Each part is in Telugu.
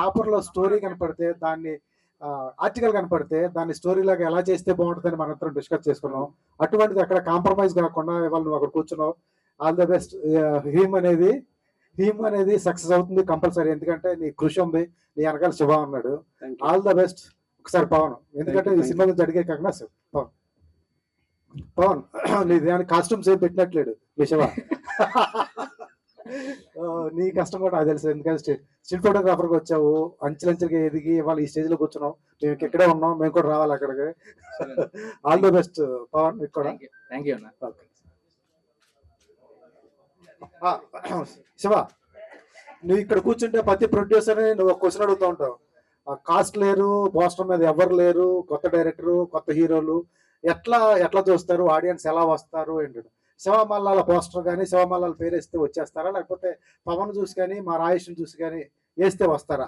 పేపర్లో స్టోరీ కనపడితే దాన్ని ఆర్టికల్ కనపడితే దాన్ని స్టోరీ లాగా ఎలా చేస్తే బాగుంటుందని మనందరం డిస్కస్ చేసుకున్నాం. అటువంటిది అక్కడ కాంప్రమైజ్ కాకుండా ఇవాళ నువ్వు అక్కడ కూర్చున్నావు. All the best. థీమ్ అనేది సక్సెస్ అవుతుంది కంపల్సరీ, ఎందుకంటే నీ కృషి ఉంది, నీ వెనకాల శివ ఉన్నాడు. All the best. ఒకసారి పవన్, ఎందుకంటే ఈ సినిమా గురించి అడిగే కాకుండా పవన్ నీ దాని కాస్ట్యూమ్స్ ఏం పెట్టినట్లేడు మీ శివ. నీ కష్టం కూడా నాకు తెలుసు, ఎందుకంటే స్టిల్ ఫోటోగ్రాఫర్గా వచ్చావు, అంచెలంచెలుగా ఎదిగి ఇవాళ ఈ స్టేజ్ లో కూర్చున్నావు. మేము ఇక్కడే ఉన్నాం, మేము కూడా రావాలి అక్కడికి. All the best Pavan. కూడా శివ, నువ్వు ఇక్కడ కూర్చుంటే ప్రతి ప్రొడ్యూసర్ నువ్వు ఒక క్వశ్చన్ అడుగుతూ ఉంటావు. కాస్ట్ లేరు, పోస్టర్ మీద ఎవరు లేరు, కొత్త డైరెక్టరు, కొత్త హీరోలు, ఎట్లా చూస్తారు, ఆడియన్స్ ఎలా వస్తారు ఏంటంటే, శివమల్లాల పోస్టర్ కానీ శివమల్లాల పేరు వేస్తే వచ్చేస్తారా, లేకపోతే పవన్ చూసి కానీ మా రాయేష్ని చూసి కానీ వేస్తే వస్తారా?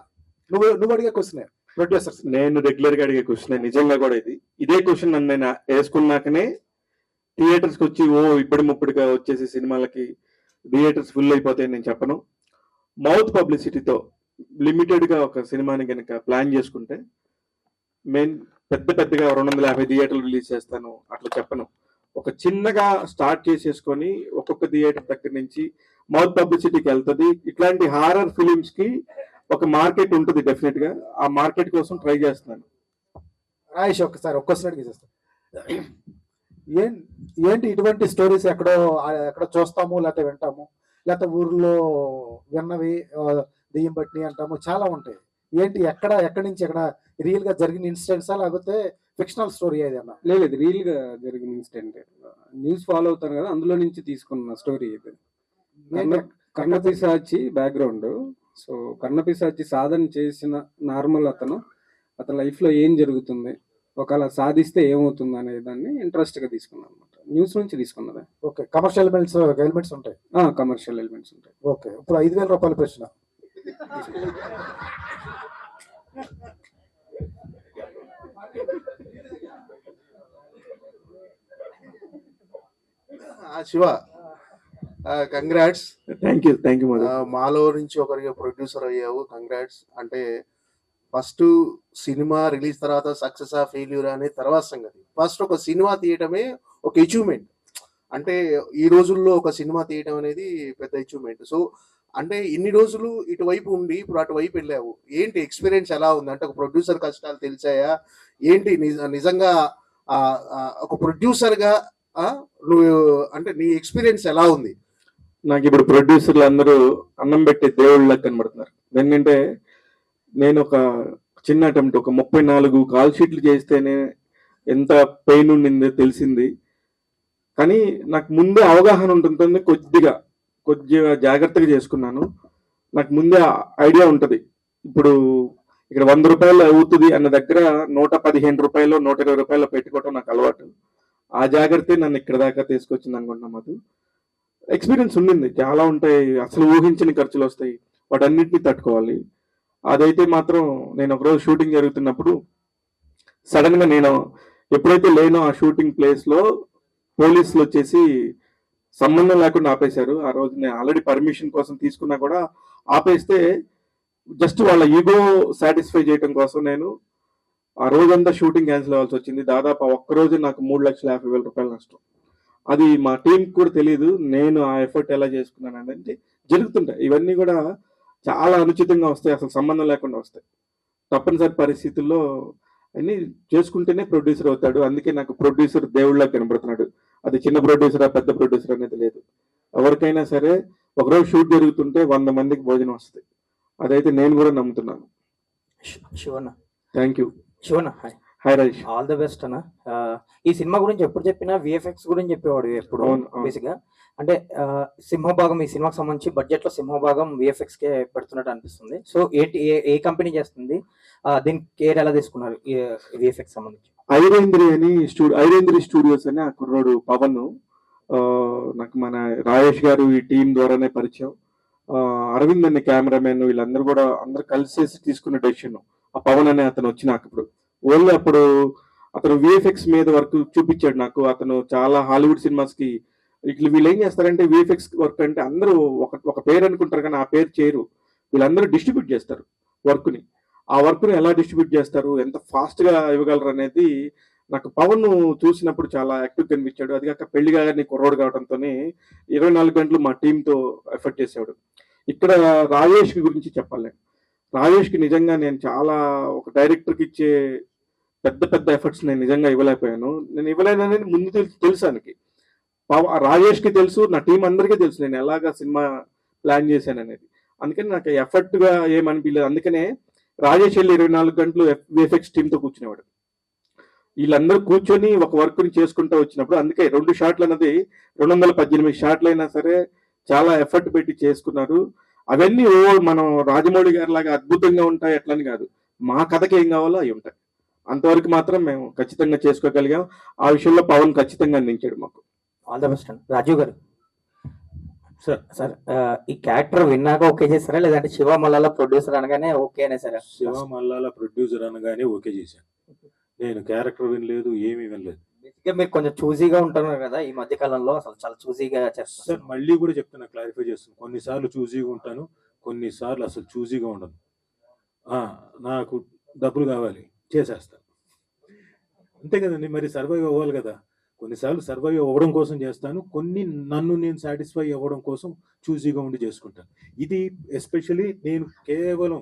నువ్వు అడిగే క్వశ్చన్ ప్రొడ్యూసర్స్. నేను రెగ్యులర్ గా అడిగే క్వశ్చన్, నిజంగా కూడా ఇదే క్వశ్చన్ నన్ను నేను వేసుకున్నాకనే థియేటర్స్కి వచ్చి ఇప్పటిగా వచ్చేసి సినిమాలకి థియేటర్స్ ఫుల్ అయిపోతాయని నేను చెప్పను. మౌత్ పబ్లిసిటీతో లిమిటెడ్ గా ఒక సినిమాని కనుక ప్లాన్ చేసుకుంటే మెయిన్ పెద్దగా 250 థియేటర్లు రిలీజ్ చేస్తాను అట్లా చెప్పను. ఒక చిన్నగా స్టార్ట్ చేసేసుకొని ఒక్కొక్క థియేటర్ దగ్గర నుంచి మౌత్ పబ్లిసిటీకి వెళ్తుంది. ఇట్లాంటి హారర్ ఫిలిమ్స్ కి ఒక మార్కెట్ ఉంటుంది డెఫినెట్ గా. ఆ మార్కెట్ కోసం ట్రై చేస్తున్నాను. రాయేష్, ఒక్కసారి అడిగేసేస్తాను. ఏంటి ఇటువంటి స్టోరీస్ ఎక్కడో చూస్తాము, లేకపోతే వింటాము, లేకపోతే ఊర్లో విన్నవి దెయ్యం పట్టిని అంటాము, చాలా ఉంటాయి. ఏంటి ఎక్కడి నుంచి ఎక్కడ రియల్ గా జరిగిన ఇన్సిడెంట్సా, లేకపోతే ఫిక్షనల్ స్టోరీ ఏదన్నా? లేదు, రియల్ గా జరిగిన ఇన్సిడెంట్. న్యూస్ ఫాలో అవుతాను కదా, అందులో నుంచి తీసుకున్న స్టోరీ ఇది. కర్ణపిశాచి బ్యాక్గ్రౌండ్. సో కర్ణపిశాచి సాధన చేసిన నార్మల్ అతను లైఫ్ లో ఏం జరుగుతుంది, ఒకవేళ సాధిస్తే ఏమవుతుంది అనే దాన్ని ఇంట్రెస్ట్ గా తీసుకున్నాను అనమాట. న్యూస్ నుంచి తీసుకున్నదే. ఓకే. కమర్షియల్ ఎలిమెంట్స్ ఉంటాయి. కమర్షియల్ ఎలిమెంట్స్ ఉంటాయి. ఓకే. ఇప్పుడు 5,000 రూపాయల ప్రశ్న. శివ, కంగ్రాట్స్. Thank you. మాలో నుంచి ఒకరికి ప్రొడ్యూసర్ అయ్యావు, కంగ్రాట్స్. అంటే ఫస్ట్ సినిమా రిలీజ్ తర్వాత సక్సెస్ ఆ ఫెయిల్యూర్ అనే తర్వాత సంగతి. ఫస్ట్ ఒక సినిమా తీయటమే ఒక అచీవ్మెంట్. అంటే ఈ రోజుల్లో ఒక సినిమా తీయటం అనేది పెద్ద అచీవ్మెంట్. సో అంటే ఇన్ని రోజులు ఇటువైపు ఉండి ఇప్పుడు అటువైపు వెళ్ళావు. ఏంటి ఎక్స్పీరియన్స్ ఎలా ఉంది? అంటే ఒక ప్రొడ్యూసర్ కష్టాలు తెలిసాయా ఏంటి? నిజంగా ఒక ప్రొడ్యూసర్గా నువ్వు అంటే నీ ఎక్స్పీరియన్స్ ఎలా ఉంది? నాకు ఇప్పుడు ప్రొడ్యూసర్లు అందరూ అన్నం పెట్టే దేవుళ్ళకి కనబడుతున్నారు. ఎందుకంటే నేను ఒక చిన్న అటెంప్ట్, ఒక 34 కాల్ షీట్లు చేస్తేనే ఎంత పెయిన్ ఉండిందో తెలిసింది. కానీ నాకు ముందే అవగాహన ఉంటుంది, కొద్దిగా జాగ్రత్తగా చేసుకున్నాను. నాకు ముందే ఐడియా ఉంటుంది. ఇప్పుడు ఇక్కడ 100 రూపాయలు అవుతుంది అన్న దగ్గర 115 రూపాయలు 120 రూపాయలు పెట్టుకోవటం నాకు అలవాటు. ఆ జాగ్రత్త నన్ను ఇక్కడ దాకా తీసుకొచ్చింది అనుకుంటున్నాం. అది ఎక్స్పీరియన్స్ ఉండింది. చాలా ఉంటాయి, అసలు ఊహించని ఖర్చులు వస్తాయి, వాటన్నిటిని తట్టుకోవాలి. అదైతే మాత్రం నేను ఒకరోజు షూటింగ్ జరుగుతున్నప్పుడు సడన్ గా నేను ఎప్పుడైతే లేనో ఆ షూటింగ్ ప్లేస్ లో పోలీసులు వచ్చేసి సంబంధం లేకుండా ఆపేశారు. ఆ రోజు నేను ఆల్రెడీ పర్మిషన్ కోసం తీసుకున్నా కూడా ఆపేస్తే జస్ట్ వాళ్ళ ఈగో సాటిస్ఫై చేయడం కోసం నేను ఆ రోజంతా షూటింగ్ క్యాన్సిల్ అవ్వాల్సి వచ్చింది. దాదాపు ఒక్కరోజు నాకు 3,50,000 రూపాయలు నష్టం. అది మా టీంకి కూడా తెలియదు నేను ఆ ఎఫర్ట్ ఎలా చేసుకున్నాను అంటే. జరుగుతుంటాయి ఇవన్నీ కూడా, చాలా అనుచితంగా వస్తాయి, అసలు సంబంధం లేకుండా వస్తాయి. తప్పనిసరి పరిస్థితుల్లో అన్ని చేసుకుంటేనే ప్రొడ్యూసర్ అవుతాడు. అందుకే నాకు ప్రొడ్యూసర్ దేవుళ్ళ కనబడుతున్నాడు. అది చిన్న ప్రొడ్యూసరా పెద్ద ప్రొడ్యూసర్ అనేది లేదు. ఎవరికైనా సరే ఒకరోజు షూట్ జరుగుతుంటే 100 మందికి భోజనం వస్తుంది. అదైతే నేను కూడా నమ్ముతున్నాను. Shivanna, thank you. Shivanna, hi Rajesh. All the best అన్న. ఈ సినిమా గురించి ఎప్పుడు చెప్పినా విఎఫ్ఎక్స్ గురించి చెప్పేవాడు ఎప్పుడు. బేసిక్ గా అంటే సింహభాగం, ఈ సినిమాకి సంబంధించి బడ్జెట్ లో సింహభాగం విఎఫ్ఎక్స్ కే పెడుతున్నట్టు అనిపిస్తుంది. సో ఏ కంపెనీ చేస్తుంది, దీనికి కేర్ ఎలా తీసుకున్నారు విఎఫ్ఎక్స్ సంబంధించి? ఐరేంద్రి స్టూడియోస్ అని ఆ కుర్రోడు పవన్, నాకు మన రాజేష్ గారు ఈ టీం ద్వారానే పరిచయం. అరవింద్ అనే కెమెరామెన్, వీళ్ళందరూ కూడా అందరు కలిసేసి తీసుకున్న డెసిషన్. ఆ పవన్ అనే అతను వచ్చి నాకు ఇప్పుడు ఓన్లీ అప్పుడు అతను విఎఫ్ఎక్స్ మీద వర్క్ చూపించాడు నాకు. అతను చాలా హాలీవుడ్ సినిమాస్ కి ఇట్లా వీళ్ళు ఏం చేస్తారంటే విఎఫ్ఎక్స్ వర్క్ అంటే అందరూ ఒక పేరు అనుకుంటారు కానీ ఆ పేరు చేయరు. వీళ్ళందరూ డిస్ట్రిబ్యూట్ చేస్తారు. వర్క్ని. ఆ వర్క్ని ఎలా డిస్ట్రిబ్యూట్ చేస్తారు, ఎంత ఫాస్ట్గా ఇవ్వగలరు అనేది నాకు పవన్ చూసినప్పుడు చాలా యాక్టివ్ కనిపించాడు. అది కాక పెళ్లి కానీ కుర్రోడు కావడంతో 24 గంటలు మా టీంతో ఎఫర్ట్ చేసేవాడు. ఇక్కడ రాజేష్ గురించి చెప్పాలి. రాజేష్కి నిజంగా నేను చాలా ఒక డైరెక్టర్కి ఇచ్చే పెద్ద పెద్ద ఎఫర్ట్స్ నేను నిజంగా ఇవ్వలేకపోయాను. నేను ఇవ్వలేననేది ముందు తెలుసు ఆయనకి. రాజేష్కి తెలుసు, నా టీం అందరికీ తెలుసు నేను ఎలాగా సినిమా ప్లాన్ చేశాను అనేది. అందుకని నాకు ఎఫర్ట్గా ఏమనిపించలేదు. అందుకనే రాజేష్ వెళ్ళి 24 గంటలు విఎఫ్ఎక్స్ టీంతో కూర్చునేవాడు. వీళ్ళందరూ కూర్చొని ఒక వర్క్ని చేసుకుంటూ వచ్చినప్పుడు, అందుకే 2 షాట్లు అన్నది 218 షాట్లు అయినా సరే చాలా ఎఫర్ట్ పెట్టి చేసుకున్నారు. అవన్నీ మనం రాజమౌళి గారి లాగా అద్భుతంగా ఉంటాయి ఎట్లని కాదు, మా కథకి ఏం కావాలో అవి ఉంటాయి. అంతవరకు మాత్రం మేము ఖచ్చితంగా చేసుకోగలిగాం. ఆ విషయంలో పవన్ ఖచ్చితంగా అందించాడు మాకు. ఆల్ ద బెస్ట్ అండి. రాజీవ్ గారు సార్ ఈ క్యారెక్టర్ విన్నాక ఓకే చేస్తారా, లేదంటే శివ మల్లాల ప్రొడ్యూసర్ అనగానే ఓకే అనే సరే? శివ మల్లాల ప్రొడ్యూసర్ అనగానే ఓకే చేశాను. నేను క్యారెక్టర్ వినలేదు, ఏమీ వినలేదు. బేసిక్గా మీరు కొంచెం చూజీగా ఉంటున్నారు కదా ఈ మధ్య కాలంలో, అసలు చాలా చూజీగా సార్ చేస్తారు. మళ్ళీ కూడా చెప్తున్నా, క్లారిఫై చేస్తున్నాను. కొన్నిసార్లు చూజీగా ఉంటాను, కొన్నిసార్లు అసలు చూజీగా ఉండను. నాకు డబ్బులు కావాలి, చేసేస్తాను. అంతే కదండి, మరి సర్వైవ్ అవ్వాలి కదా. కొన్నిసార్లు సర్వైవ్ అవ్వడం కోసం చేస్తాను, కొన్ని నన్ను నేను సాటిస్ఫై అవ్వడం కోసం చూజీగా ఉండి చేసుకుంటాను. ఇది ఎస్పెషలీ నేను కేవలం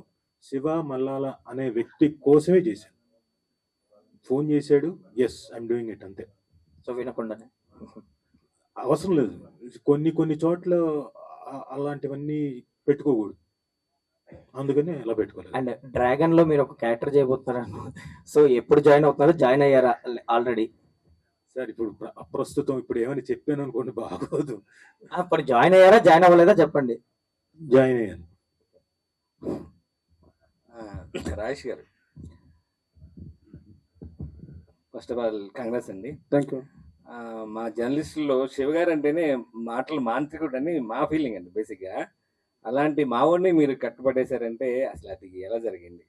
శివ మల్లాల అనే వ్యక్తి కోసమే చేశాను. ఫోన్ చేశాడు, ఎస్ ఐఎమ్ డూయింగ్ ఇట్, అంతే. సో వినకుండానే అవసరం లేదు. కొన్ని చోట్ల అలాంటివన్నీ పెట్టుకోకూడదు, అందుకని అలా పెట్టుకోలేదు. అండ్ డ్రాగన్ లో మీరు ఒక క్యారెక్టర్ చేయబోతున్నారు. సో ఎప్పుడు జాయిన్ అవుతున్నారు, జాయిన్ అయ్యారా ఆల్రెడీ? సార్ ఇప్పుడు ప్రస్తుతం ఇప్పుడు ఏమని చెప్పాను అనుకోండి, బాగోదు. అప్పుడు జాయిన్ అయ్యారా, జాయిన్ అవ్వలేదా చెప్పండి. జాయిన్ అయ్యాను. రాజేష్ గారు, ఫస్ట్ ఆఫ్ ఆల్ కంగ్రాట్స్ అండి. Thank you. మా జర్నలిస్టుల్లో శివ గారు అంటేనే మాటలు మాంత్రికుడు అని మా ఫీలింగ్ అండి బేసిక్గా. అలాంటి మావాడిని మీరు కట్టుబడేశారంటే అసలు అది ఎలా జరిగింది?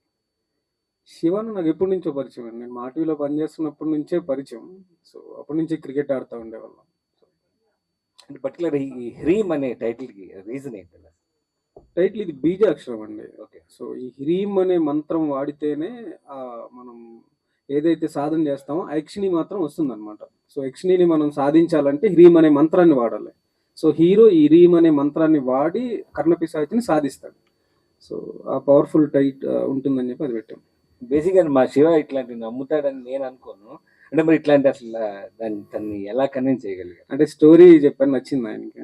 శివన్ నాకు ఎప్పటి నుంచో పరిచయం అండి. నేను మా టీవీలో పనిచేస్తున్నప్పటి నుంచే పరిచయం. సో అప్పటి నుంచి క్రికెట్ ఆడుతూ ఉండేవాళ్ళం. అంటే పర్టికులర్ ఈ హ్రీమ్ అనే టైటిల్కి రీజన్ ఏంటండి? టైటిల్ ఇది బీజాక్షరం అండి. ఓకే. సో ఈ హ్రీమ్ అనే మంత్రం వాడితేనే మనం ఏదైతే సాధన చేస్తామో ఆ యక్షిణి మాత్రం వస్తుందన్నమాట. సో యక్షిణిని మనం సాధించాలంటే హ్రీమ్ అనే మంత్రాన్ని వాడాలి. సో హీరో ఈ హ్రీమ్ అనే మంత్రాన్ని వాడి కర్ణపిశాచిని సాధిస్తాడు. సో ఆ పవర్ఫుల్ టైట్ ఉంటుందని చెప్పి అది పెట్టాం. బేసిక్గా మా శివ ఇట్లాంటివి నమ్ముతాడని నేను అనుకోను. అంటే మరి ఇట్లాంటి అసలు తన్ని ఎలా కన్విన్స్ చేయగలిగారు? అంటే స్టోరీ చెప్పాను, నచ్చింది ఆయనకి.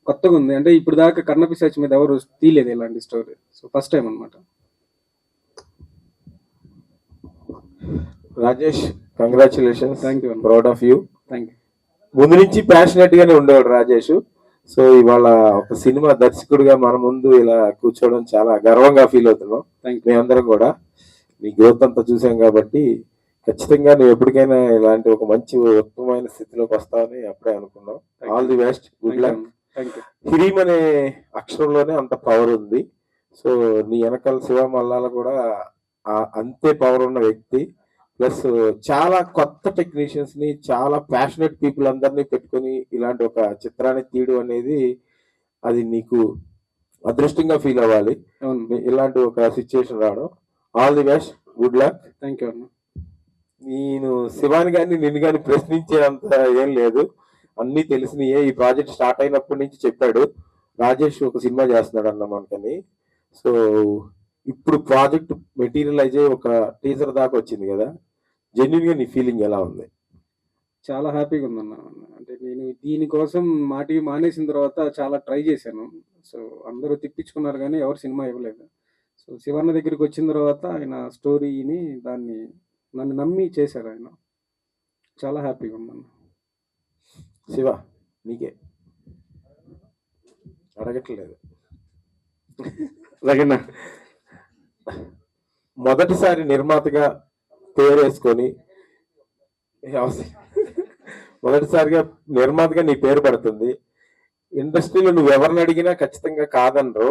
కొత్తగా ఉంది. అంటే ఇప్పుడు దాకా కర్ణపిశాచి మీద ఎవరు తీయలేదు ఇలాంటి స్టోరీ. సో ఫస్ట్ టైం అనమాట. Rajesh, congratulations. Thank you. Proud of you. Thank you. ముందు నుంచి ప్యాషనెట్ గానే ఉండేవాడు రాజేష్. సో ఇవాళ ఒక సినిమా దర్శకుడిగా మన ముందు ఇలా కూర్చోవడం చాలా గర్వంగా ఫీల్ అవుతున్నాం. మేమందరం కూడా నీ గ్రోత్ అంతా చూసాం కాబట్టి ఖచ్చితంగా నువ్వు ఎప్పటికైనా ఇలాంటి ఒక మంచి ఉత్తమమైన స్థితిలోకి వస్తావని అప్పుడే అనుకున్నాం. All the best, good luck. హిరీమ్ అనే అక్షరంలోనే అంత పవర్ ఉంది. సో నీ వెనకాల శివ మల్లాల కూడా అంతే పవర్ ఉన్న వ్యక్తి. ప్లస్ చాలా కొత్త టెక్నీషియన్స్ ని, చాలా ప్యాషనెట్ పీపుల్ అందరినీ పెట్టుకుని ఇలాంటి ఒక చిత్రాన్ని తీయడం అనేది అది నీకు అదృష్టంగా ఫీల్ అవ్వాలి. ఇలాంటి ఒక సిచ్యుయేషన్ రావడం. All the best, good luck. Thank you అన్న. నేను శివాని గారిని నిన్ను కానీ ప్రశ్నించేంత ఏం లేదు, అన్ని తెలిసినయే. ఈ ప్రాజెక్ట్ స్టార్ట్ అయినప్పటి నుంచి చెప్పాడు రాజేష్ ఒక సినిమా చేస్తున్నాడు అన్న మనకని. సో ఇప్పుడు ప్రాజెక్ట్ మెటీరియలైజ్ అయ్యి ఒక టీజర్ దాకా వచ్చింది కదా, జెన్యున్ గా నీ ఫీలింగ్ ఎలా ఉంది? చాలా హ్యాపీగా ఉందన్న. అంటే నేను దీనికోసం మా టీవీ మానేసిన తర్వాత చాలా ట్రై చేశాను. సో అందరూ తిప్పించుకున్నారు కానీ ఎవరు సినిమా ఇవ్వలేదు. సో శివన్న దగ్గరికి వచ్చిన తర్వాత ఆయన స్టోరీని దాన్ని నన్ను నమ్మి చేశారు ఆయన. చాలా హ్యాపీగా ఉందన్న. శివ, నీకే అడగట్లేదు. రగన్న, మొదటిసారి నిర్మాతగా పేరేసుకొని మొదటిసారిగా నిర్మాతగా నీ పేరు పడుతుంది. ఇండస్ట్రీలో నువ్వు ఎవరిని అడిగినా ఖచ్చితంగా కాదనరు.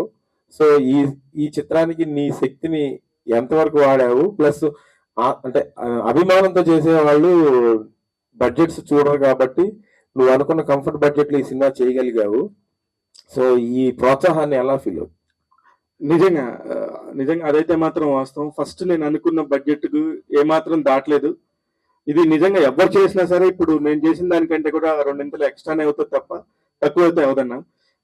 సో ఈ చిత్రానికి నీ శక్తిని ఎంతవరకు వాడావు? ప్లస్ అంటే అభిమానంతో చేసే వాళ్ళు బడ్జెట్స్ చూడరు కాబట్టి నువ్వు అనుకున్న కంఫర్ట్ బడ్జెట్లో ఈ సినిమా చేయగలిగావు. సో ఈ ప్రోత్సాహాన్ని ఎలా ఫీల్ అవుతుంది? నిజంగా నిజంగా అదైతే మాత్రం వాస్తవం. ఫస్ట్ నేను అనుకున్న బడ్జెట్ కు ఏమాత్రం దాటలేదు. ఇది నిజంగా ఎవరు చేసినా సరే ఇప్పుడు నేను చేసిన దానికంటే కూడా 2 ఎక్స్ట్రానే అవుతుంది తప్ప తక్కువ అయితే అవదన్నా.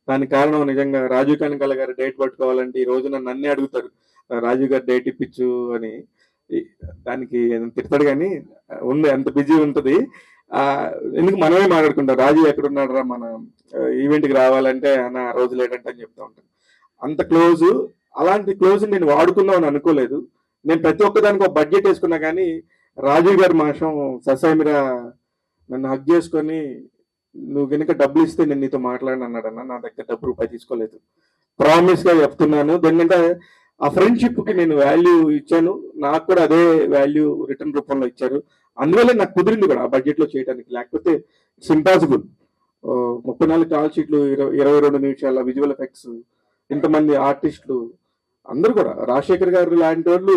దానికి కారణం నిజంగా రాజీవ్ కనకాల గారు డేట్ పట్టుకోవాలంటే ఈ రోజు నన్ను అన్నీ అడుగుతారు, రాజీవ్ గారు డేట్ ఇప్పించు అని. దానికి తిడతాడు కానీ ఉంది, అంత బిజీ ఉంటుంది. ఎందుకు మనమే మాట్లాడుకుంటాం, రాజీవ్ ఎక్కడున్నాడు రా మన ఈవెంట్కి రావాలంటే అన్న రోజు లేడంటే అని చెప్తా ఉంటాను. అంత క్లోజ్. అలాంటి క్లోజ్ నేను వాడుకుందాం అని అనుకోలేదు. నేను ప్రతి ఒక్కదానికి ఒక బడ్జెట్ వేసుకున్నా కానీ రాజీవ్ గారి మాషం ససైమిరా నన్ను హక్ చేసుకొని నువ్వు కనుక డబ్బులు ఇస్తే నేను నీతో మాట్లాడను అన్నాడన్న. నా దగ్గర డబ్బు రూపాయి తీసుకోలేదు, ప్రామిస్ గా చెప్తున్నాను. ఎందుకంటే ఆ ఫ్రెండ్షిప్ కి నేను వాల్యూ ఇచ్చాను, నాకు కూడా అదే వాల్యూ రిటర్న్ రూపంలో ఇచ్చారు. అందువల్ల నాకు కుదిరింది కూడా ఆ బడ్జెట్ లో చేయడానికి, లేకపోతే ఇట్స్ ఇంపాసిబుల్. 34 కాల్ షీట్లు, 22 నిమిషాల విజువల్ ఎఫెక్ట్స్, ఇంతమంది ఆర్టిస్టులు అందరూ కూడా. రాజశేఖర్ గారు లాంటి వాళ్ళు,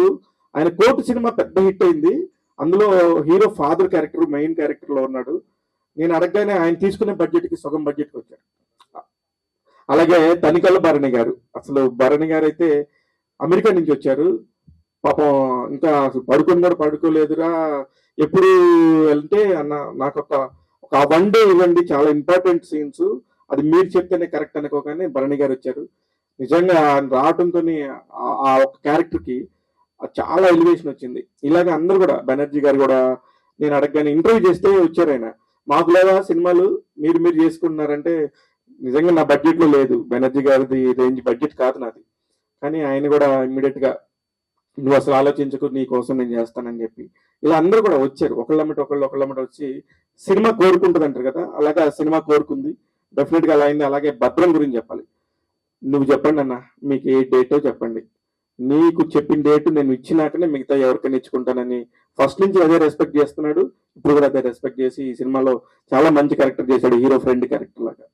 ఆయన కోర్టు సినిమా పెద్ద హిట్ అయింది, అందులో hero father character main character లో ఉన్నాడు. నేను అడగగానే ఆయన తీసుకునే బడ్జెట్ కి సగం బడ్జెట్ కి వచ్చారు. అలాగే తనికల్ల భరణి గారు, అసలు భరణి గారు అయితే అమెరికా నుంచి వచ్చారు పాపం, ఇంకా అసలు పడుకొని కూడా పడుకోలేదురా. ఎప్పుడు వెళ్తే అన్న నాకు ఒక 1 డే ఇవ్వండి, చాలా ఇంపార్టెంట్ సీన్స్, అది మీరు చెప్తేనే కరెక్ట్ అనుకోగానే భరణి గారు వచ్చారు. నిజంగా రావడంతో ఆ ఒక క్యారెక్టర్ కి చాలా ఎలివేషన్ వచ్చింది. ఇలాగ అందరూ కూడా, బెనర్జీ గారు కూడా నేను అడగగానే ఇంటర్వ్యూ చేస్తే వచ్చారు ఆయన. మాకు లేదా సినిమాలు మీరు చేసుకుంటున్నారంటే నిజంగా నా బడ్జెట్ లో లేదు, బెనర్జీ గారిది రేంజ్ బడ్జెట్ కాదు నాది. కానీ ఆయన కూడా ఇమ్మీడియట్ గా నువ్వు అసలు ఆలోచించకు, నీ కోసం నేను చేస్తానని చెప్పి ఇలా అందరూ కూడా వచ్చారు. ఒకళ్ళమ్మటి వచ్చి సినిమా కోరుకుంటుంది అంటారు కదా, అలాగా సినిమా కోరుకుంది. డెఫినెట్ గా అలా అయింది. అలాగే భద్రం గురించి చెప్పాలి. నువ్వు చెప్పండి అన్న, మీకు ఏ డేటో చెప్పండి, నీకు చెప్పిన డేట్ నేను ఇచ్చినాకనే మిగతా ఎవరికైనా ఇచ్చుకుంటానని ఫస్ట్ నుంచి అదే రెస్పెక్ట్ చేస్తున్నాడు. ఇప్పుడు కూడా అదే రెస్పెక్ట్ చేసి ఈ సినిమాలో చాలా మంచి క్యారెక్టర్ చేశాడు, హీరో ఫ్రెండ్ క్యారెక్టర్ లాగా.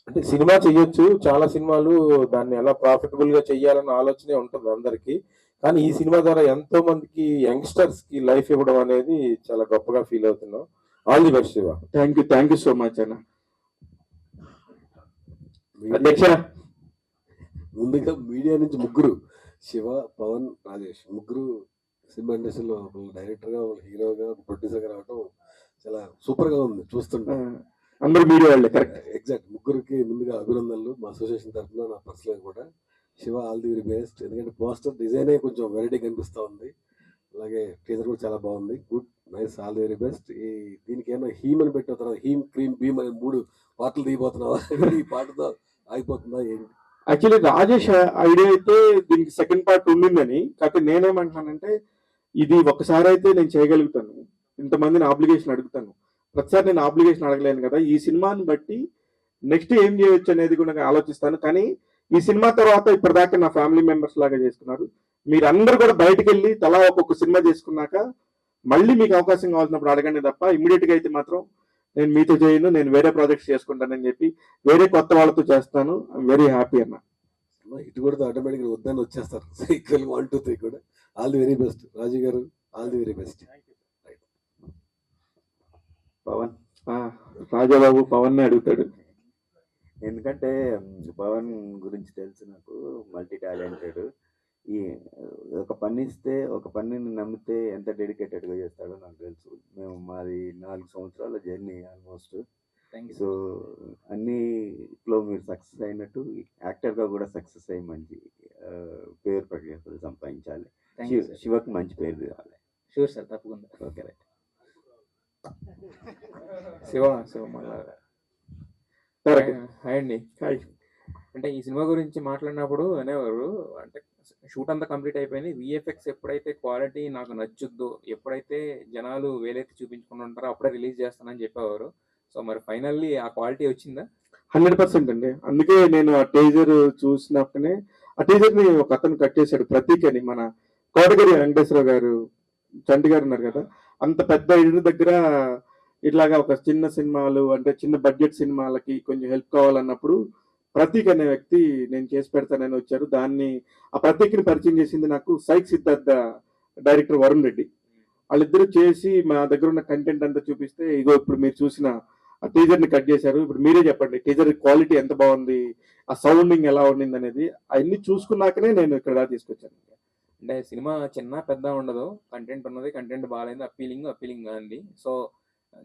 అంటే సినిమా చెయ్యొచ్చు, చాలా సినిమాలు దాన్ని ఎలా ప్రాఫిటబుల్ గా చెయ్యాలన్న ఆలోచనే ఉంటుంది అందరికి. కానీ ఈ సినిమా ద్వారా ఎంతో మందికి యంగ్స్టర్స్ కి లైఫ్ ఇవ్వడం అనేది చాలా గొప్పగా ఫీల్ అవుతున్నాం. All the best Shiva. Thank you so much అన్న. అధ్యక్ష, ముందుగా మీడియా నుంచి ముగ్గురు, శివ, పవన్, రాజేష్, ముగ్గురు సినిమా ఇండస్ట్రీలో డైరెక్టర్ గా, హీరోగా, ప్రొడ్యూసర్ గా రావడం చాలా సూపర్ గా ఉంది చూస్తుంటే. అందరూ మీడియా వాళ్ళే, కరెక్ట్. ఎగ్జాక్ట్. ముగ్గురికి ముందుగా అభినందనలు మా అసోసియేషన్ తరఫున, నా పర్సనల్ కూడా. Shiva, all the very best. ఎందుకంటే పోస్టర్ డిజైనే కొంచెం వెరైటీ కనిపిస్తూ ఉంది, అలాగే టీజర్ కూడా చాలా బాగుంది. Good, nice, all the very best. దీనికి ఏమైనా హీమ్ అని పెట్టిన తర్వాత హీమ్, క్రీమ్, భీమ్ అని 3 పాటలు దిగిపోతున్నావా? ఈ పాటతో ఆగిపోతుందా ఏంటి? యాక్చువల్లీ రాజేష్ ఐడియా అయితే దీనికి సెకండ్ పార్ట్ ఉండిందని, కాకపోతే నేనేమంటున్నానంటే ఇది ఒకసారి అయితే నేను చేయగలుగుతాను, ఇంతమందిని ఆబ్లిగేషన్ అడుగుతాను. ప్రతిసారి నేను ఆబ్లిగేషన్ అడగలేను కదా, ఈ సినిమాని బట్టి నెక్స్ట్ ఏం చేయొచ్చు అనేది కూడా ఆలోచిస్తాను. కానీ ఈ సినిమా తర్వాత ఇప్పటిదాకా నా ఫ్యామిలీ మెంబర్స్ లాగా చేసుకున్నారు. మీరందరూ కూడా బయటకు వెళ్ళి తలా ఒక్కొక్క సినిమా చేసుకున్నాక మళ్ళీ మీకు అవకాశం కావాల్సినప్పుడు అడగండి తప్ప ఇమ్మీడియట్ గా అయితే మాత్రం నేను మీతో చేయను, నేను వేరే ప్రాజెక్ట్స్ చేసుకుంటానని చెప్పి వేరే కొత్త వాళ్ళతో చేస్తాను. ఐఎమ్ వెరీ హ్యాపీ అన్న. ఇటు కూడా ఆటోమేటిక్ వద్దని వచ్చేస్తారు. ఈక్వల్ 1, 2, 3 కూడా. All the very best Raju గారు, all the very best. Pavan, Rajababu Pavan ని అడుగుతాడు. ఎందుకంటే పవన్ గురించి తెలుసు నాకు, మల్టీ టాలెంటెడ్. ఈ ఒక పని ఇస్తే, ఒక పనిని నమ్మితే ఎంత డెడికేటెడ్గా చేస్తాడో నాకు తెలుసు. మాది 4 సంవత్సరాల జర్నీ ఆల్మోస్ట్. సో అన్నిట్లో మీరు సక్సెస్ అయినట్టు యాక్టర్గా కూడా సక్సెస్ అయ్యి మంచి పేరు ప్రఖ్యాతులు సంపాదించాలి. శివకి మంచి పేరు కావాలి. షూర్ సార్, తప్పకుండా. Okay, right. శివ మళ్ళా హాయ్ అండి. అంటే ఈ సినిమా గురించి మాట్లాడినప్పుడు అనేవారు, అంటే షూట్ అంతా కంప్లీట్ అయిపోయింది, విఎఫ్ఎక్స్ ఎప్పుడైతే క్వాలిటీ నాకు నచ్చుద్దో, ఎప్పుడైతే జనాలు వేలైతే చూపించుకుని ఉంటారో అప్పుడే రిలీజ్ చేస్తానని చెప్పేవారు. సో మరి ఫైనల్లీ ఆ క్వాలిటీ వచ్చిందా? 100% అండి. అందుకే నేను ఆ టీజర్ చూసినప్పుడే, ఆ టీజర్ ని ఒక అతను కట్ చేశాడు, ప్రతీక్ అని, మన కోటగిరి వెంకటేశ్వర గారు, చంటి గారు ఉన్నారు కదా, అంత పెద్ద ఇల్లు దగ్గర ఇట్లాగా ఒక చిన్న సినిమాలు, అంటే చిన్న బడ్జెట్ సినిమాలకి కొంచెం హెల్ప్ కావాలన్నప్పుడు ప్రతీక్ అనే వ్యక్తి నేను చేసి పెడతానని వచ్చారు. దాన్ని ఆ ప్రతీక్ని పరిచయం చేసింది నాకు సైక్ సిద్ధార్థ డైరెక్టర్ వరుణ్ రెడ్డి. వాళ్ళిద్దరూ చేసి మా దగ్గర ఉన్న కంటెంట్ అంతా చూపిస్తే, ఇగో ఇప్పుడు మీరు చూసిన ఆ టీజర్ ని కట్ చేశారు. ఇప్పుడు మీరే చెప్పండి, టీజర్ క్వాలిటీ ఎంత బాగుంది, ఆ సౌండింగ్ ఎలా ఉండింది అనేది అవన్నీ చూసుకున్నాకనే నేను ఇక్కడ దాకా తీసుకొచ్చాను. అంటే సినిమా చిన్న పెద్ద ఉండదు, కంటెంట్ ఉన్నది, కంటెంట్ బాగాలేదు, అప్పీలింగ్ అంది. సో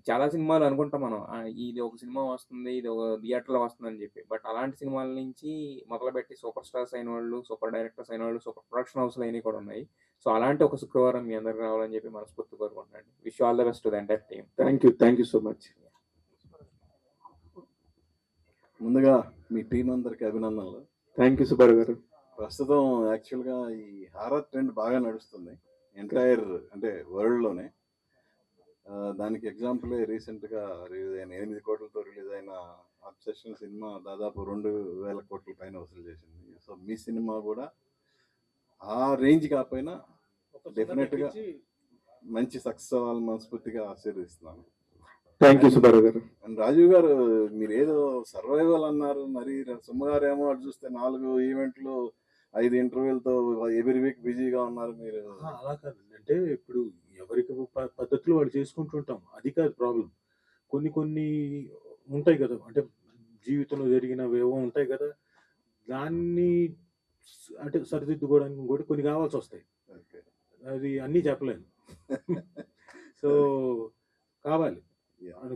చాలా సినిమాలు అనుకుంటాం మనం, ఇది ఒక సినిమా వస్తుంది, ఇది ఒక థియేటర్లో వస్తుంది అని చెప్పి. బట్ అలాంటి సినిమాల నుంచి మొదలుపెట్టి సూపర్ స్టార్స్ అయిన వాళ్ళు, సూపర్ డైరెక్టర్స్ అయిన వాళ్ళు, సూపర్ ప్రొడక్షన్ హౌస్లు అయినవి కూడా ఉన్నాయి. సో అలాంటి ఒక శుక్రవారం మీ అందరికి రావాలని చెప్పి మనస్ఫూర్తి కోరుకుంటున్నాను. Wish all the best to the entire team. Thank you so much. ముందుగా మీ టీం అందరికి అభినందనలు. థ్యాంక్ యూ సుబ్బారావు గారు. ప్రస్తుతం యాక్చువల్గా ఈ హారర్ ట్రెండ్ బాగా నడుస్తుంది ఎంటైర్ అంటే వరల్డ్లోనే. దానికి ఎగ్జాంపులే రీసెంట్గా రిలీజ్ అయిన 8 కోట్లతో రిలీజ్ అయిన అబ్సెషన్ సినిమా దాదాపు 2,000 కోట్ల పైన వసూలు చేసింది. సో మీ సినిమా కూడా ఆ రేంజ్ కాకపోయినా డెఫినెట్గా మంచి సక్సెస్ అవ్వాలని మనస్ఫూర్తిగా ఆశీర్వదిస్తున్నాను. థ్యాంక్ యూ సుబ్బారావు గారు. అండ్ రాజీవ్ గారు, మీరు ఏదో సర్వైవల్ అన్నారు, మరి సుమ్మగారేమో అటు చూస్తే 4 ఈవెంట్లు 5 ఇంటర్వ్యూలతో ఎవ్రీ వీక్ బిజీగా ఉన్నారు మీరు. అలా కాదండి, అంటే ఇప్పుడు ఎవరికి పద్ధతులు వాళ్ళు చేసుకుంటుంటాం, అది కాదు ప్రాబ్లం. కొన్ని ఉంటాయి కదా, అంటే జీవితంలో జరిగినవేవో ఉంటాయి కదా, దాన్ని అంటే సరిదిద్దుకోవడానికి కూడా కొన్ని కావాల్సి వస్తాయి. అది అన్నీ చెప్పలేను. సో కావాలి,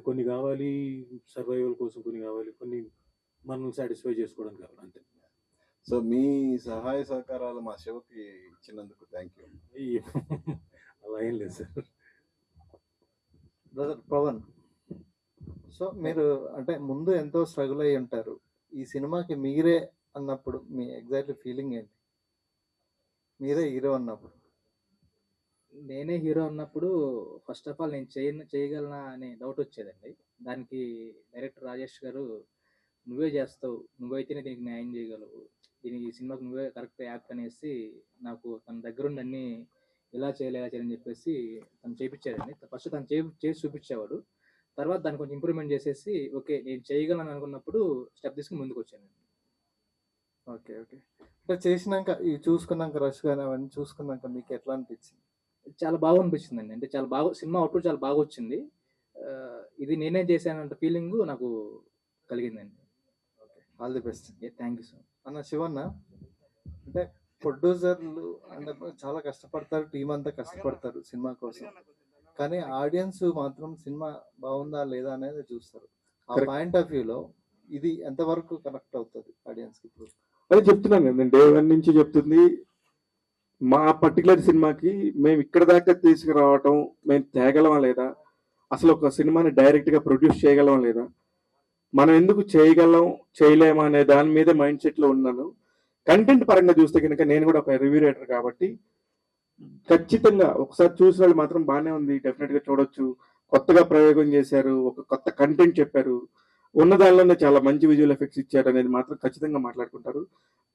కొన్ని కావాలి సర్వైవల్ కోసం, కొన్ని కావాలి, కొన్ని మనం సాటిస్ఫై చేసుకోవడానికి కావాలి, అంతే. సో మీ సహాయ సహకారాలు మా శివకి ఇచ్చినందుకు థ్యాంక్ యూ. అలా ఏం లేదు సార్. బ్రదర్ పవన్, సో మీరు అంటే ముందు ఎంతో స్ట్రగుల్ అయ్యి ఉంటారు, ఈ సినిమాకి మీరే అన్నప్పుడు మీ ఎగ్జాక్ట్లీ ఫీలింగ్ ఏంటి? మీరే హీరో అన్నప్పుడు. నేనే హీరో అన్నప్పుడు ఫస్ట్ ఆఫ్ ఆల్ నేను చేయగలనా అనే డౌట్ వచ్చేదండి. దానికి డైరెక్టర్ రాజేష్ గారు, నువ్వే చేస్తావు, నువ్వైతేనే దీనికి న్యాయం చేయగలవు, ఈ సినిమాకి నువ్వే కరెక్ట్ యాక్ట్ అనేసి నాకు తన దగ్గరుండి అన్నీ ఇలా చేయాలని చెప్పేసి తను చేయించాడండి. ఫస్ట్ తను చేసి చూపించేవాడు, తర్వాత దాన్ని కొంచెం ఇంప్రూవ్మెంట్ చేసేసి ఓకే నేను చేయగలను అనుకున్నప్పుడు స్టెప్ తీసుకుని ముందుకు వచ్చాను. ఓకే ఓకే అంటే చేసినాక ఇవి చూసుకున్నాక, రష్ కానీ అవన్నీ చూసుకున్నాక మీకు ఎట్లా అనిపించింది? చాలా బాగా అనిపించిందండి. అంటే చాలా బాగా సినిమా అవుట్పుట్ చాలా బాగా వచ్చింది. ఇది నేనే చేశానంత ఫీలింగ్ నాకు కలిగిందండి. Okay, all the best. Thank you sir. అన్న శివన్న, అంటే ప్రొడ్యూసర్లు అంటే చాలా కష్టపడతారు, టీం అంతా కష్టపడతారు సినిమా కోసం, కానీ ఆడియన్స్ మాత్రం సినిమా బాగుందా లేదా అనేది చూస్తారు. ఆ పాయింట్ ఆఫ్ వ్యూలో ఇది ఎంతవరకు కనెక్ట్ అవుతుంది ఆడియన్స్కి? ఇప్పుడు అదే చెప్తున్నాను కదా, నేను డే 1 నుంచి చెప్తుంది, మా పర్టికులర్ సినిమాకి మేము ఇక్కడ దాకా తీసుకురావటం మేము తేగలమా లేదా, అసలు ఒక సినిమాని డైరెక్ట్గా ప్రొడ్యూస్ చేయగలమా లేదా, మనం ఎందుకు చేయగలం చేయలేమా అనే దాని మీద మైండ్ సెట్లో ఉన్నాను. కంటెంట్ పరంగా చూస్తే కనుక నేను కూడా ఒక రివ్యూ రైటర్ కాబట్టి ఖచ్చితంగా ఒకసారి చూసిన వాళ్ళు మాత్రం బాగానే ఉంది, డెఫినెట్గా చూడొచ్చు, కొత్తగా ప్రయోగం చేశారు, ఒక కొత్త కంటెంట్ చెప్పారు, ఉన్న దానిలోనే చాలా మంచి విజువల్ ఎఫెక్ట్స్ ఇచ్చారు అనేది మాత్రం ఖచ్చితంగా మాట్లాడుకుంటారు.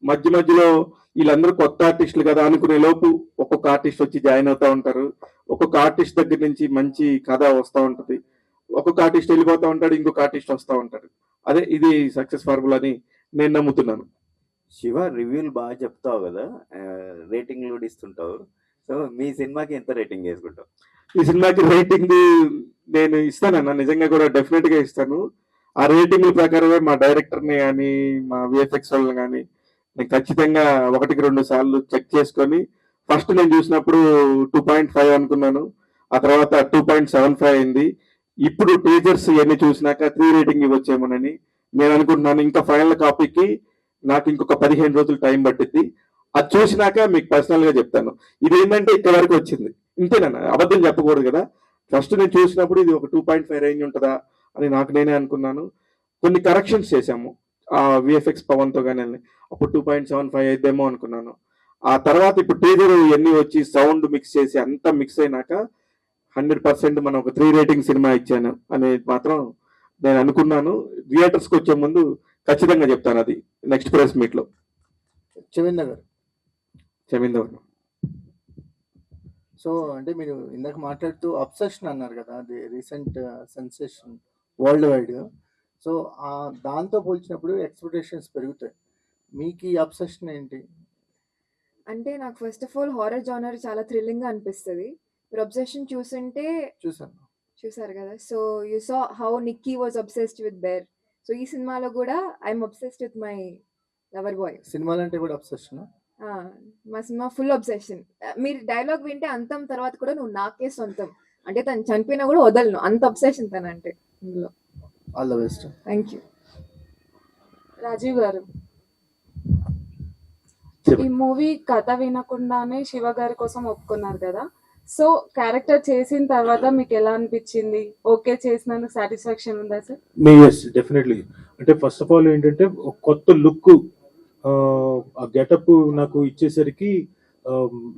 మధ్యలో వీళ్ళందరూ కొత్త ఆర్టిస్టులు కదా అనుకునే లోపు ఒక్కొక్క ఆర్టిస్ట్ వచ్చి జాయిన్ అవుతా ఉంటారు, ఒక్కొక్క ఆర్టిస్ట్ దగ్గర నుంచి మంచి కథ వస్తూ ఉంటుంది, ఒక్కొక్క ఆర్టిస్ట్ వెళ్ళిపోతూ ఉంటాడు, ఇంకొక ఆర్టిస్ట్ వస్తూ ఉంటాడు. అదే ఇది సక్సెస్ ఫార్ములా అని నేను నమ్ముతున్నాను. శివ, రివ్యూలు బాగా చెప్తావు కదా, రేటింగ్ కూడా ఇస్తుంటావు. సో మీ సినిమాకి ఎంత రేటింగ్ చేసుకుంటావు? ఈ సినిమాకి రేటింగ్ నేను ఇస్తానన్నా, నిజంగా కూడా డెఫినెట్ గా ఇస్తాను. ఆ రేటింగ్ ప్రకారమే మా డైరెక్టర్ని కానీ మా విఎఫ్ఎక్స్ వాళ్ళని కానీ నేను ఖచ్చితంగా 1-2 సార్లు చెక్ చేసుకొని, ఫస్ట్ నేను చూసినప్పుడు 2.5 అనుకున్నాను, ఆ తర్వాత 2.75 అయింది. ఇప్పుడు టీజర్స్ ఇవన్నీ చూసినాక 3 రేటింగ్ ఇవ్వచ్చేమోనని నేను అనుకుంటున్నాను. ఇంకా ఫైనల్ కాపీకి నాకు ఇంకొక 15 రోజులు టైం పట్టింది. అది చూసినాక మీకు పర్సనల్ గా చెప్తాను. ఇది ఏంటంటే ఇక్కడ వరకు వచ్చింది, ఇంతేనన్నా, అబద్ధం చెప్పకూడదు కదా. ఫస్ట్ నేను చూసినప్పుడు ఇది ఒక 2.5 రేంజ్ ఉంటుందా అని నాకు నేనే అనుకున్నాను. కొన్ని కరెక్షన్స్ చేశాము ఆ విఎఫ్ఎక్స్ పవన్తో కానీ, అప్పుడు 2.75 అయిద్దేమో అనుకున్నాను. ఆ తర్వాత ఇప్పుడు టీజర్ ఇవన్నీ వచ్చి సౌండ్ మిక్స్ చేసి అంతా మిక్స్ అయినాక 100% మనం ఒక 3 రేటింగ్ సినిమా ఇచ్చాను అనేది మాత్రం నేను అనుకున్నాను. థియేటర్స్కి వచ్చే ముందు ఖచ్చితంగా చెప్తాను, అది నెక్స్ట్ ప్రెస్ మీట్ లో. చెవిందర్, సో అంటే మీరు ఇందాక మాట్లాడుతూ అబ్సెషన్ అన్నారు కదా, అది recent sensation world wide. So దాంతో పోల్చినప్పుడు ఎక్స్పెక్టేషన్స్ పెరుగుతాయి. మీకు ఈ అబ్సెషన్ ఏంటి? అంటే నాకు first of all horror genre చాలా థ్రిల్లింగ్గా అనిపిస్తుంది. మీరు అబ్సెషన్ చూసుంటే చూసారు కదా. So you saw how Nikki was obsessed with Bear. So ఈ సినిమాలో కూడా I'm obsessed with my lover boy. సినిమాలు అంటే కూడా అబ్సెషన్. మా సినిమా ఫుల్ అబ్సెషన్. మీరు డైలాగ్ వింటే అంతం తర్వాత కూడా నువ్వు నాకే సొంతం అంటే తను చనిపోయినా కూడా వదలను, అంత అబ్సెషన్ తను అంటే ఇందులో. All the best. Thank you. Rajeev గారు, ఈ మూవీ కథ వినకుండానే శివ గారి కోసం ఒప్పుకున్నారు కదా, సో క్యారెక్టర్ చేసిన తర్వాత మీకు ఎలా అనిపించింది? ఓకే చేసినందుకు సాటిస్ఫాక్షన్ ఉందా సార్? Yes definitely. అంటే ఫస్ట్ ఆఫ్ ఆల్ ఏంటంటే ఒక కొత్త లుక్, ఆ గెటప్ నాకు ఇచ్చేసరికి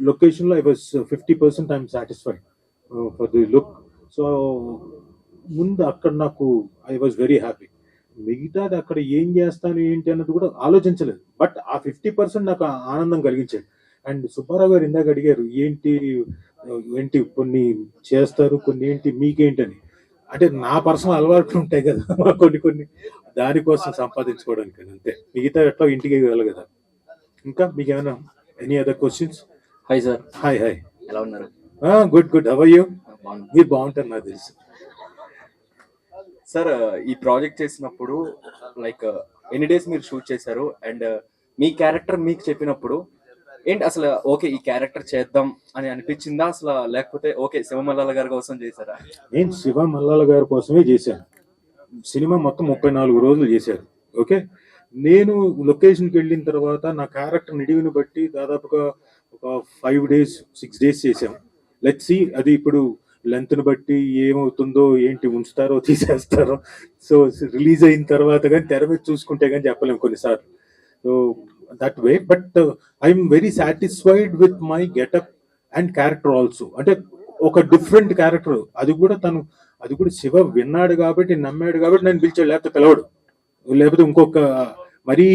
లొకేషన్లో I was 50% I'm satisfied for the look. So ముందు అక్కడ నాకు ఐ వాజ్ వెరీ హ్యాపీ. మిగతాది అక్కడ ఏం చేస్తాను ఏంటి అన్నది కూడా ఆలోచించలేదు. బట్ ఆ 50% నాకు ఆనందం కలిగించాడు. అండ్ సుబ్బారావు గారు ఇందాక అడిగారు ఏంటి ఏంటి కొన్ని చేస్తారు కొన్ని ఏంటి మీకేంటని. అంటే నా పర్సనల్ అలవాట్లు ఉంటాయి కదా కొన్ని దానికోసం సంపాదించుకోవడానికి అంతే. మిగతా ఎట్లా ఇంటికి వెళ్ళాలి కదా. ఇంకా మీకు ఏమైనా any other questions? Hi sir. Hi hi, ఎలా ఉన్నారు? గుడ్. How are you? మీరు బాగుంటారు నాకు తెలుసు సార్. ఈ ప్రాజెక్ట్ చేసినప్పుడు లైక్ ఎన్ని డేస్ మీరు షూట్ చేశారు? అండ్ మీ క్యారెక్టర్ మీకు చెప్పినప్పుడు ఏంటి అసలు ఓకే ఈ క్యారెక్టర్ చేద్దాం అని అనిపించిందా అసలు, లేకపోతే ఓకే శివమల్లాల గారి కోసం చేశారా? నేను శివ మల్లాల గారి కోసమే చేశాను. సినిమా మొత్తం 34 రోజులు చేశారు. ఓకే, నేను లొకేషన్కి వెళ్ళిన తర్వాత నా క్యారెక్టర్ నిడివిని బట్టి దాదాపుగా ఒక 5 days 6 days చేశాం. లెట్స్ సీ అది ఇప్పుడు లెంత్ని బట్టి ఏమవుతుందో ఏంటి, ఉంచుతారో తీసేస్తారో. సో రిలీజ్ అయిన తర్వాత కానీ తెర మీద చూసుకుంటే కానీ చెప్పలేము కొన్నిసార్లు. So that way. But I'm very satisfied with my getup and character also. అంటే ఒక డిఫరెంట్ క్యారెక్టర్. అది కూడా శివ విన్నాడు కాబట్టి నమ్మాడు కాబట్టి నేను పిలిచాడు, లేకపోతే పిలవడు. లేకపోతే ఇంకొక మరీ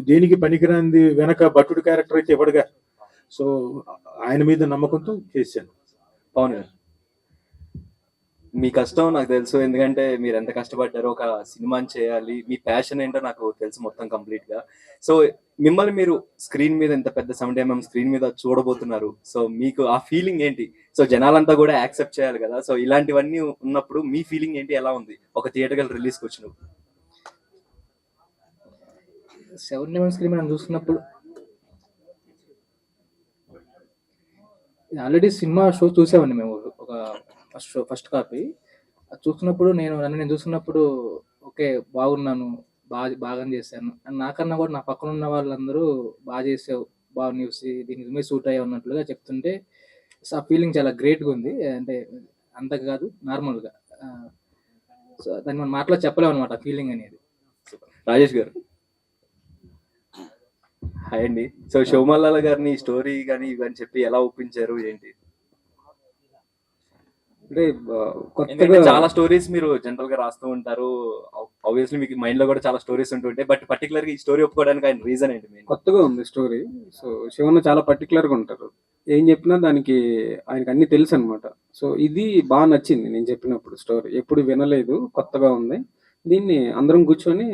దేనికి పనికిరాంది వెనక భట్టుడు క్యారెక్టర్ అయితే ఇవ్వడుగా. సో ఆయన మీద నమ్మకంతో చేశాను. పవన్ గారు, మీ కష్టం నాకు తెలుసు, ఎందుకంటే మీరు ఎంత కష్టపడ్డారో ఒక సినిమాని చేయాలి. మీ ప్యాషన్ ఏంటో నాకు తెలుసు మొత్తం కంప్లీట్ గా. సో మిమ్మల్ని మీరు స్క్రీన్ మీద ఎంత పెద్ద 70mm స్క్రీన్ మీద చూడబోతున్నారు. సో మీకు ఆ ఫీలింగ్ ఏంటి? సో జనాలంతా కూడా యాక్సెప్ట్ చేయాలి కదా. సో ఇలాంటివన్నీ ఉన్నప్పుడు మీ ఫీలింగ్ ఏంటి, ఎలా ఉంది ఒక థియేటర్ రిలీజ్కి వచ్చినప్పుడు? 70mm స్క్రీన్ మనం చూసుకున్నప్పుడు ఆల్రెడీ సినిమా షో చూసామండి మేము. ఒక ఫస్ట్ కాపీ అది చూస్తున్నప్పుడు నన్ను చూస్తున్నప్పుడు ఓకే బాగున్నాను, బాగానే చేశాను అని నాకన్నా కూడా నా పక్కన ఉన్న వాళ్ళందరూ బాగా చేసావు, బాగా న్యూస్ దీనికి మీద సూట్ అయ్యా ఉన్నట్లుగా చెప్తుంటే ఆ ఫీలింగ్ చాలా గ్రేట్గా ఉంది. అంటే అంత కాదు నార్మల్గా. సో దాన్ని మనం మాటలో చెప్పలేము అనమాట ఆ ఫీలింగ్ అనేది. రాజేష్ గారు హాయ్ అండి. సో శివమల్లాల గారిని స్టోరీ కానీ ఇవన్నీ చెప్పి ఎలా ఒప్పించారు ఏంటి? అంటే ఎందుకంటే చాలా స్టోరీస్ మీరు జనరల్ గా రాస్తూ ఉంటారు, ఆబ్వియస్లీ మీకు మైండ్ లో కూడా చాలా స్టోరీస్ ఉంటుంటాయి. బట్ పర్టికులర్ గా ఈ స్టోరీ ఒప్పుకోవడానికి ఆయన రీజన్ ఏంటి? కొత్తగా ఉంది స్టోరీ. సో శివన్న చాలా పర్టికులర్ గా ఉంటారు, ఏం చెప్పినా దానికి ఆయనకి అన్ని తెలుసు అనమాట. సో ఇది బాగా నచ్చింది నేను చెప్పినప్పుడు. స్టోరీ ఎప్పుడు వినలేదు, కొత్తగా ఉంది. దీన్ని అందరం కూర్చొని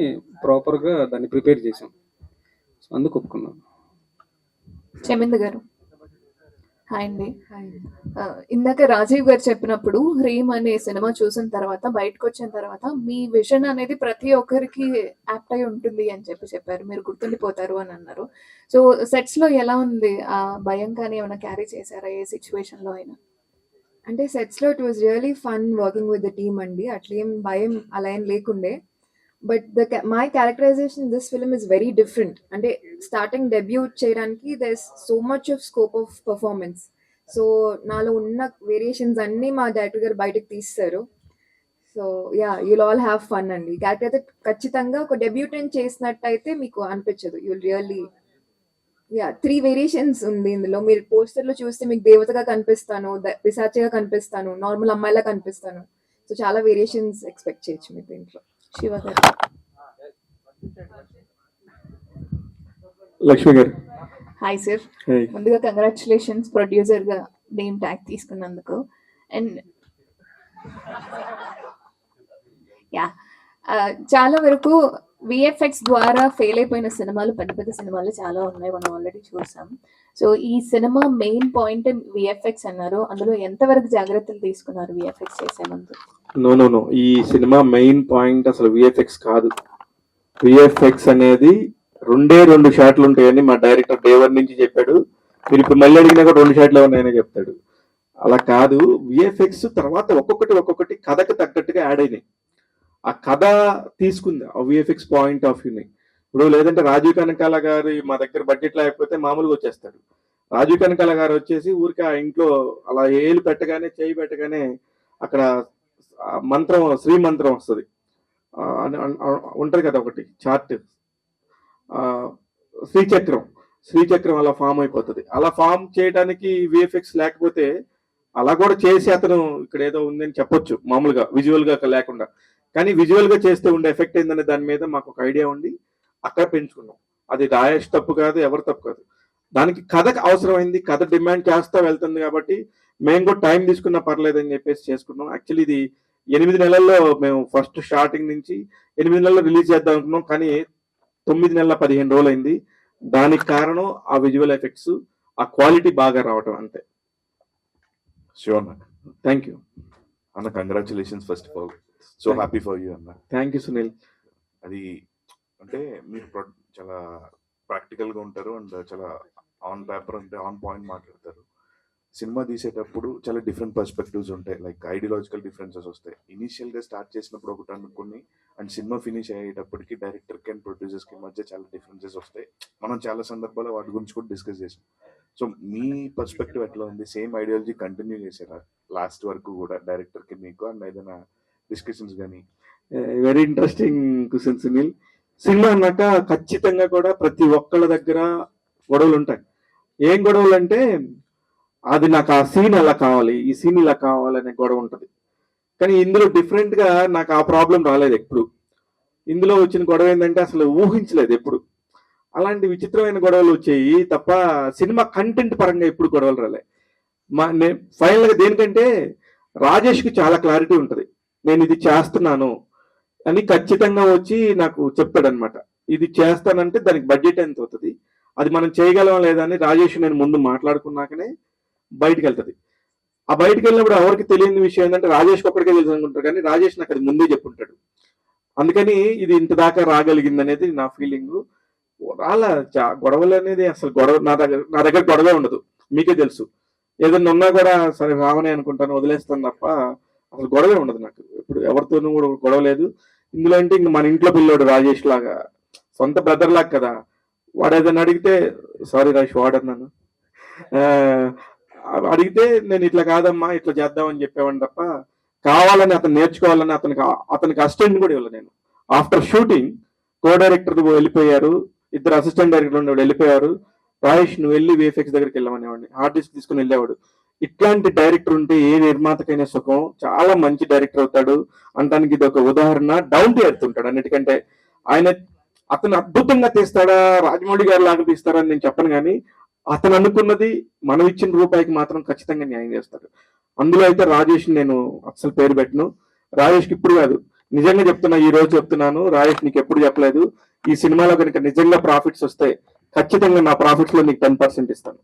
ప్రాపర్ గా దాన్ని ప్రిపేర్ చేసాం. సో అందుకు ఒప్పుకున్నాం. చెమింద గారు హాయ్ అండి. ఇందాక రాజీవ్ గారు చెప్పినప్పుడు హ్రీమ్ అనే సినిమా చూసిన తర్వాత బయటకు వచ్చిన తర్వాత మీ విజన్ అనేది ప్రతి ఒక్కరికి యాప్ట్ అయి ఉంటుంది అని చెప్పారు, మీరు గుర్తుండిపోతారు అని అన్నారు. సో సెట్స్ లో ఎలా ఉంది? ఆ భయం కానీ ఏమైనా క్యారీ చేశారా ఏ సిచ్యువేషన్ లో అయినా? అంటే సెట్స్ లో it was really fun working with the team అండి. అట్లేం భయం అలా ఏం లేకుండే. But my characterisation in this film is very different. అంటే స్టార్టింగ్ డెబ్యూట్ చేయడానికి there is so much of scope of performance. So నాలో ఉన్న వేరియేషన్స్ అన్నీ మా డైరెక్టర్ గారు బయటకు తీస్తారు. So yeah you'll all have fun అండి. క్యారెక్టర్ అయితే ఖచ్చితంగా ఒక డెబ్యూటెంట్ చేసినట్టయితే మీకు అనిపించదు. యుల్ రియల్లీ 3 వేరియేషన్స్ ఉంది ఇందులో. మీరు పోస్టర్ లో చూస్తే మీకు దేవతగా కనిపిస్తాను, పిశాచిగా కనిపిస్తాను, నార్మల్ అమ్మాయిలా కనిపిస్తాను. సో చాలా వేరియేషన్స్ ఎక్స్పెక్ట్ చేయొచ్చు మీరు దీంట్లో. శివ గారు లక్ష్మి గారు హాయ్ సార్. Hi. ముందుగా కంగ్రాచులేషన్స్ ప్రొడ్యూసర్ గా నేమ్ ట్యాగ్ తీసుకున్నందుకు. అండ్ యా చాలా వరకు విఎఫ్ఎక్స్ ద్వారా ఫెయిల్ అయిపోయిన సినిమాలు పెద్ద పెద్ద సినిమాలు చాలా ఉన్నాయి, మనం ఆల్రెడీ చూసాం. సో ఈ సినిమా మెయిన్ పాయింట్ విఎఫ్ఎక్స్ అన్నారు, అందులో ఎంతవరకు జాగ్రత్తలు తీసుకున్నారు విఎఫ్ఎక్స్ చేసే ముందు? నో, ఈ సినిమా మెయిన్ పాయింట్ అసలు విఎఫ్ఎక్స్ కాదు. విఎఫ్ఎక్స్ అనేది 2 షాట్లు ఉంటాయని మా డైరెక్టర్ దేవర్ నుంచి చెప్పాడు. మీరు ఇప్పుడు మళ్ళీ అడిగినా కూడా 2 షాట్లు ఉన్నాయని చెప్తాడు. అలా కాదు, విఎఫ్ఎక్స్ తర్వాత ఒక్కొక్కటి కథకు తగ్గట్టుగా యాడ్ అయినాయి. ఆ కథ తీసుకుంది ఆ విఎఫ్ఎక్స్ పాయింట్ ఆఫ్ వ్యూని. ఇప్పుడు లేదంటే రాజీవ్ కనకాల గారు మా దగ్గర బడ్జెట్ లేకపోతే మామూలుగా వచ్చేస్తాడు. రాజీవ్ కనకాల గారు వచ్చేసి ఊరికి ఆ ఇంట్లో అలా ఏలు పెట్టగానే చేయి పెట్టగానే అక్కడ మంత్రం, శ్రీ మంత్రం వస్తుంది, ఉంటది కదా ఒకటి చార్ట్, శ్రీచక్రం అలా ఫామ్ అయిపోతుంది. అలా ఫామ్ చేయడానికి విఎఫ్ఎక్స్ లేకపోతే అలా కూడా చేసి అతను ఇక్కడ ఏదో ఉందని చెప్పొచ్చు మామూలుగా విజువల్ గా లేకుండా. కానీ విజువల్ గా చేస్తే ఉండే ఎఫెక్ట్ ఏందనే దాని మీద మాకు ఒక ఐడియా ఉండి అక్కడ పెంచుకున్నాం. అది రాయేష్ తప్పు కాదు, ఎవరు తప్పు కాదు. దానికి కథకు అవసరమైంది, కథ డిమాండ్ చేస్తా వెళ్తుంది కాబట్టి మేము కూడా టైం తీసుకున్నా పర్లేదని చెప్పేసి చేసుకున్నాం. యాక్చువల్లీ ఇది 8 నెలల్లో మేము ఫస్ట్ స్టార్టింగ్ నుంచి 8 నెలల్లో రిలీజ్ చేద్దాం అనుకున్నాం, కానీ 9 నెలల 15 రోజులు అయింది. దానికి కారణం ఆ విజువల్ ఎఫెక్ట్స్, ఆ క్వాలిటీ బాగా రావటం అంతే. Sure, థ్యాంక్ యూ అన్న. Congratulations first of all. So happy for you అన్న. Thank you Sunil. అది అంటే మీరు చాలా ప్రాక్టికల్ గా ఉంటారు అండ్ చాలా ఆన్ పేపర్ అంటే ఆన్ పాయింట్ మాట్లాడతారు. సినిమా తీసేటప్పుడు చాలా డిఫరెంట్ పర్స్పెక్టివ్స్ ఉంటాయి, లైక్ ఐడియాలజికల్ డిఫరెన్సెస్ వస్తాయి. ఇనిషియల్ గా స్టార్ట్ చేసినప్పుడు ఒకటి అనుకుని అండ్ సినిమా ఫినిష్ అయ్యేటప్పటికి డైరెక్టర్ కి అండ్ ప్రొడ్యూసర్స్ కి మధ్య చాలా డిఫరెన్సెస్ వస్తాయి. మనం చాలా సందర్భాల్లో వాటి గురించి కూడా డిస్కస్ చేసాం. సో మీ పర్స్పెక్టివ్ ఎట్లా ఉంది? సేమ్ ఐడియాలజీ కంటిన్యూ చేసారా లాస్ట్ వరకు కూడా డైరెక్టర్ కి మీకు, అండ్ ఏదైనా డిస్కషన్స్ కానీ? Very interesting question Sunil. Cinema అన్నాక ఖచ్చితంగా కూడా ప్రతి ఒక్కళ్ళ దగ్గర గొడవలు ఉంటాయి. ఏం గొడవలు అంటే అది నాకు ఆ సీన్ అలా కావాలి, ఈ సీన్ ఇలా కావాలనే గొడవ ఉంటుంది. కానీ ఇందులో డిఫరెంట్ గా నాకు ఆ ప్రాబ్లం రాలేదు ఎప్పుడు. ఇందులో వచ్చిన గొడవ ఏంటంటే అసలు ఊహించలేదు ఎప్పుడు. అలాంటి విచిత్రమైన గొడవలు వచ్చాయి తప్ప సినిమా కంటెంట్ పరంగా ఎప్పుడు గొడవలు రాలే. ఫైనల్ గా దేనికంటే రాజేష్కి చాలా క్లారిటీ ఉంటుంది, నేను ఇది చేస్తున్నాను అని ఖచ్చితంగా వచ్చి నాకు చెప్పాడు అనమాట. ఇది చేస్తానంటే దానికి బడ్జెట్ ఎంత అవుతుంది, అది మనం చేయగలం లేదా అని రాజేష్ నేను ముందు మాట్లాడుకున్నాకనే బయటకు వెళ్తుంది. ఆ బయటకు వెళ్ళినప్పుడు ఎవరికి తెలియని విషయం ఏంటంటే రాజేష్కి ఒక్కడికే తెలుసు అనుకుంటారు, కానీ రాజేష్ నాకు అది ముందే చెప్పుంటాడు. అందుకని ఇది ఇంత దాకా రాగలిగింది అనేది నా ఫీలింగ్. రాలా గొడవలు అనేది అసలు గొడవ నా దగ్గర గొడవే ఉండదు, మీకే తెలుసు. ఏదన్నా ఉన్నా కూడా సరే రావనే అనుకుంటాను, వదిలేస్తాను తప్ప అసలు గొడవే ఉండదు నాకు. ఇప్పుడు ఎవరితోనూ కూడా గొడవ లేదు. ఇందులో అంటే ఇంక మన ఇంట్లో పిల్లోడు రాజేష్ లాగా, సొంత బ్రదర్ లాగా కదా. వాడు ఏదైనా అడిగితే సారీ రాజేష్ వాడన్నాను, అడిగితే నేను ఇట్లా కాదమ్మా ఇట్లా చేద్దామని చెప్పేవాడిని తప్ప కావాలని అతను నేర్చుకోవాలని అతనికి అసిస్టెంట్ కూడా ఇవ్వలేదు నేను. ఆఫ్టర్ షూటింగ్ కో డైరెక్టర్ వెళ్ళిపోయారు, 2 అసిస్టెంట్ డైరెక్టర్ వెళ్ళిపోయారు. రాజేష్ నువ్వు వెళ్ళి విఎఫ్ఎక్స్ దగ్గరికి వెళ్ళమనేవాడిని, హార్డ్ డిస్క్ తీసుకుని వెళ్ళేవాడు. ఇట్లాంటి డైరెక్టర్ ఉంటే ఏ నిర్మాతకైనా సుఖం, చాలా మంచి డైరెక్టర్ అవుతాడు అంటానికి ఇది ఒక ఉదాహరణ. డౌన్ టు ఎర్త్ ఉంటాడు అన్నిటికంటే. అతను అద్భుతంగా తీస్తాడా, రాజమౌళి గారి లాగా తీస్తాడా అని నేను చెప్పను, కానీ అతను అనుకున్నది మనం ఇచ్చిన రూపాయికి మాత్రం ఖచ్చితంగా న్యాయం చేస్తాడు. అందులో అయితే రాజేష్ నేను అసలు పేరు పెట్టను. రాజేష్కి ఇప్పుడు కాదు, నిజంగా చెప్తున్నా, ఈ రోజు చెప్తున్నాను, రాజేష్ నీకు ఎప్పుడు చెప్పలేదు, ఈ సినిమాలో కనుక నిజంగా ప్రాఫిట్స్ వస్తే ఖచ్చితంగా నా ప్రాఫిట్స్ లో నీకు 10% ఇస్తాను.